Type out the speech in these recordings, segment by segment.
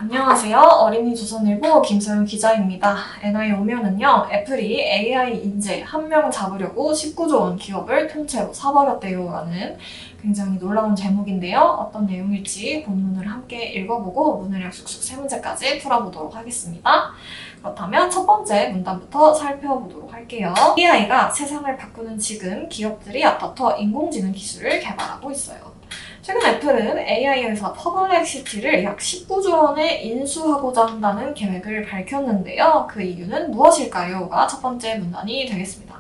안녕하세요. 어린이 조선일보 김소영 기자입니다. NI 오면은요, 애플이 AI 인재 한 명 잡으려고 19조 원 기업을 통째로 사버렸대요 라는 굉장히 놀라운 제목인데요. 어떤 내용일지 본문을 함께 읽어보고 문해력 쑥쑥 세 문제까지 풀어보도록 하겠습니다. 그렇다면 첫 번째 문단부터 살펴보도록 할게요. AI가 세상을 바꾸는 지금 기업들이 앞다퉈 인공지능 기술을 개발하고 있어요. 최근 애플은 AI 회사 퍼블렉시티를 약 19조 원에 인수하고자 한다는 계획을 밝혔는데요. 그 이유는 무엇일까요?가 첫 번째 문단이 되겠습니다.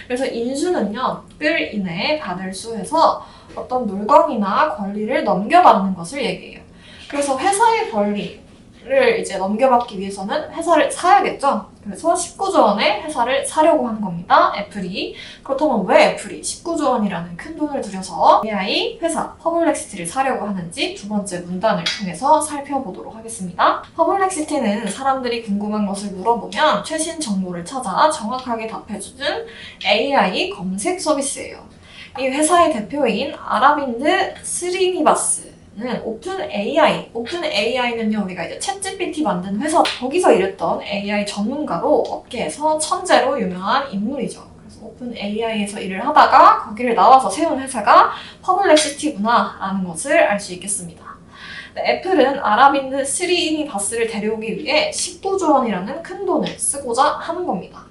그래서 인수는요, 을 인해 받을 수 해서 어떤 물건이나 권리를 넘겨받는 것을 얘기해요. 그래서 회사의 권리를 이제 넘겨받기 위해서는 회사를 사야겠죠? 그래서 19조 원에 회사를 사려고 하는 겁니다. 애플이. 그렇다면 왜 애플이 19조 원이라는 큰 돈을 들여서 AI 회사 퍼블렉시티를 사려고 하는지 두 번째 문단을 통해서 살펴보도록 하겠습니다. 퍼블렉시티는 사람들이 궁금한 것을 물어보면 최신 정보를 찾아 정확하게 답해주는 AI 검색 서비스예요. 이 회사의 대표인 아라빈드 스리니바스 는 오픈AI는요, 우리가 이제 챗GPT 만든 회사, 거기서 일했던 AI 전문가로 업계에서 천재로 유명한 인물이죠. 그래서 오픈AI에서 일을 하다가 거기를 나와서 세운 회사가 퍼블렉시티구나라는 것을 알 수 있겠습니다. 애플은 아라빈드 스리니바스를 데려오기 위해 19조 원이라는 큰 돈을 쓰고자 하는 겁니다.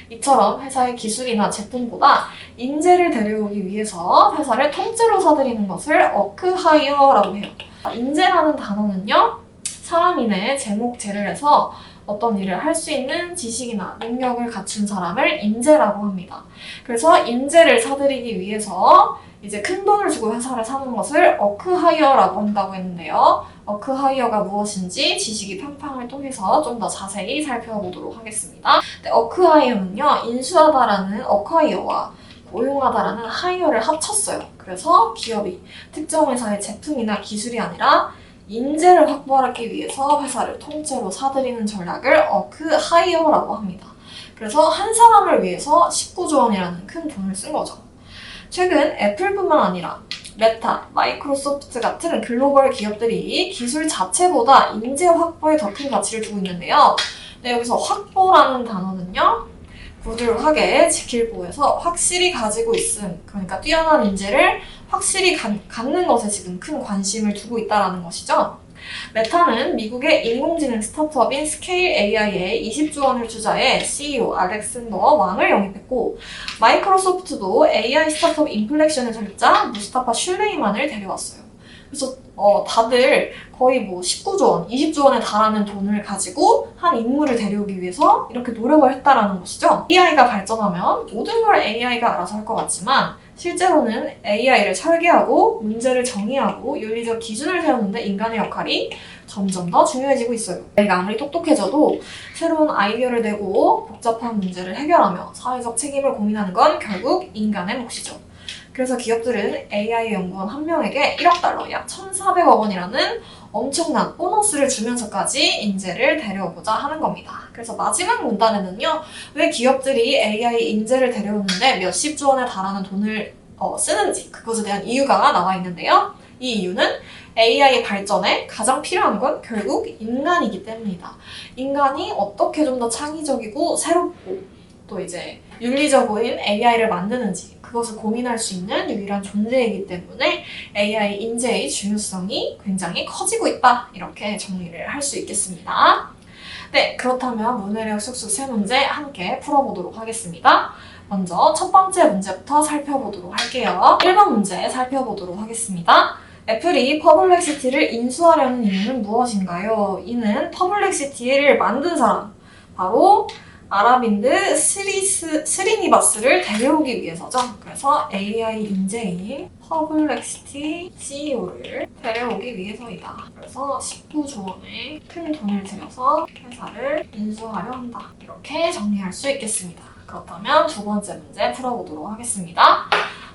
이처럼 회사의 기술이나 제품보다 인재를 데려오기 위해서 회사를 통째로 사들이는 것을 어크하이어라고 해요. 인재라는 단어는요, 사람인의 제목제를 해서 어떤 일을 할 수 있는 지식이나 능력을 갖춘 사람을 인재라고 합니다. 그래서 인재를 사들이기 위해서 이제 큰 돈을 주고 회사를 사는 것을 어크하이어라고 한다고 했는데요. 어크하이어가 무엇인지 지식이 팡팡을 통해서 좀 더 자세히 살펴보도록 하겠습니다. 어크하이어는요, 인수하다라는 어콰이어와 고용하다라는 하이어를 합쳤어요. 그래서 기업이 특정 회사의 제품이나 기술이 아니라 인재를 확보하기 위해서 회사를 통째로 사들이는 전략을 어크하이어라고 합니다. 그래서 한 사람을 위해서 19조 원이라는 큰 돈을 쓴 거죠. 최근 애플뿐만 아니라 메타, 마이크로소프트 같은 글로벌 기업들이 기술 자체보다 인재 확보에 더 큰 가치를 두고 있는데요. 여기서 확보라는 단어는요, 부들하게 지킬보에서 확실히 가지고 있음, 그러니까 뛰어난 인재를 확실히 갖는 것에 지금 큰 관심을 두고 있다는 것이죠. 메타는 미국의 인공지능 스타트업인 스케일 AI에 20조 원을 투자해 CEO 알렉산더 왕을 영입했고, 마이크로소프트도 AI 스타트업 인플렉션의 설립자 무스타파 슐레이만을 데려왔어요. 그래서 다들 거의 뭐 19조 원, 20조 원에 달하는 돈을 가지고 한 인물을 데려오기 위해서 이렇게 노력을 했다라는 것이죠. AI가 발전하면 모든 걸 AI가 알아서 할 것 같지만 실제로는 AI를 설계하고 문제를 정의하고 윤리적 기준을 세우는데 인간의 역할이 점점 더 중요해지고 있어요. AI가 아무리 똑똑해져도 새로운 아이디어를 내고 복잡한 문제를 해결하며 사회적 책임을 고민하는 건 결국 인간의 몫이죠. 그래서 기업들은 AI 연구원 한 명에게 1억 달러, 약 1,400억 원이라는 엄청난 보너스를 주면서까지 인재를 데려오고자 하는 겁니다. 그래서 마지막 문단에는요, 왜 기업들이 AI 인재를 데려오는데 몇십조 원에 달하는 돈을 쓰는지, 그것에 대한 이유가 나와 있는데요. 이 이유는 AI 발전에 가장 필요한 건 결국 인간이기 때문이다. 인간이 어떻게 좀 더 창의적이고 새롭고 또 이제 윤리적인 AI를 만드는지 그것을 고민할 수 있는 유일한 존재이기 때문에 AI 인재의 중요성이 굉장히 커지고 있다. 이렇게 정리를 할 수 있겠습니다. 네, 그렇다면 문해력 쑥쑥 세 문제 함께 풀어보도록 하겠습니다. 먼저 첫 번째 문제부터 살펴보도록 할게요. 1번 문제 살펴보도록 하겠습니다. 애플이 퍼블렉시티를 인수하려는 이유는 무엇인가요? 이는 퍼블렉시티를 만든 사람, 바로 아라빈드 스리니바스를 데려오기 위해서죠. 그래서 AI 인재인 퍼블렉시티 CEO를 데려오기 위해서이다. 그래서 19조 원의 큰 돈을 들여서 회사를 인수하려 한다. 이렇게 정리할 수 있겠습니다. 그렇다면 두 번째 문제 풀어보도록 하겠습니다.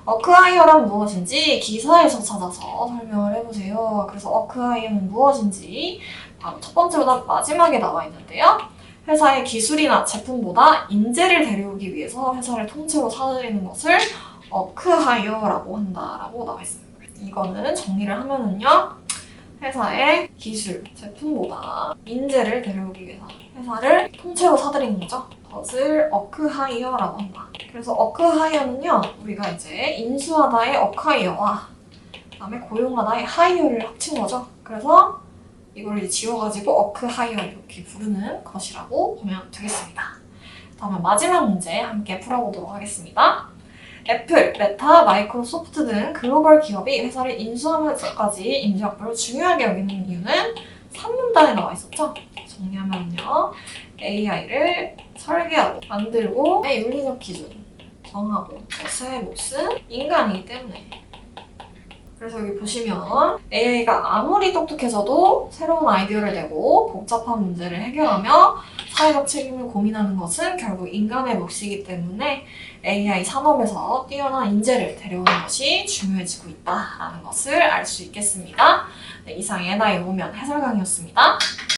어크하이어란 무엇인지 기사에서 찾아서 설명을 해보세요. 그래서 어크하이어는 무엇인지 바로 첫 번째보다 마지막에 나와 있는데요. 회사의 기술이나 제품보다 인재를 데려오기 위해서 회사를 통째로 사들이는 것을 어크하이어라고 한다라고 나와 있습니다. 이거는 정리를 하면은요, 회사의 기술, 제품보다 인재를 데려오기 위해서 회사를 통째로 사들이는 거죠. 덫을 어크하이어라고 한다. 그래서 어크하이어는요, 우리가 이제 인수하다의 어카이어와 그다음에 고용하다의 하이어를 합친 거죠. 그래서 이걸 이제 지워가지고 어크하이어 이렇게 부르는 것이라고 보면 되겠습니다. 다음은 마지막 문제 함께 풀어보도록 하겠습니다. 애플, 메타, 마이크로소프트 등 글로벌 기업이 회사를 인수하면서까지 인재 확보를 중요하게 여기는 이유는 3문단에 나와 있었죠. 정리하면요. AI를 설계하고 만들고 윤리적 기준 정하고 것의 몫은 인간이기 때문에. 그래서 여기 보시면 AI가 아무리 똑똑해져도 새로운 아이디어를 내고 복잡한 문제를 해결하며 사회적 책임을 고민하는 것은 결국 인간의 몫이기 때문에 AI 산업에서 뛰어난 인재를 데려오는 것이 중요해지고 있다는 것을 알 수 있겠습니다. 네, 이상 N.I. 오면 해설 강의였습니다.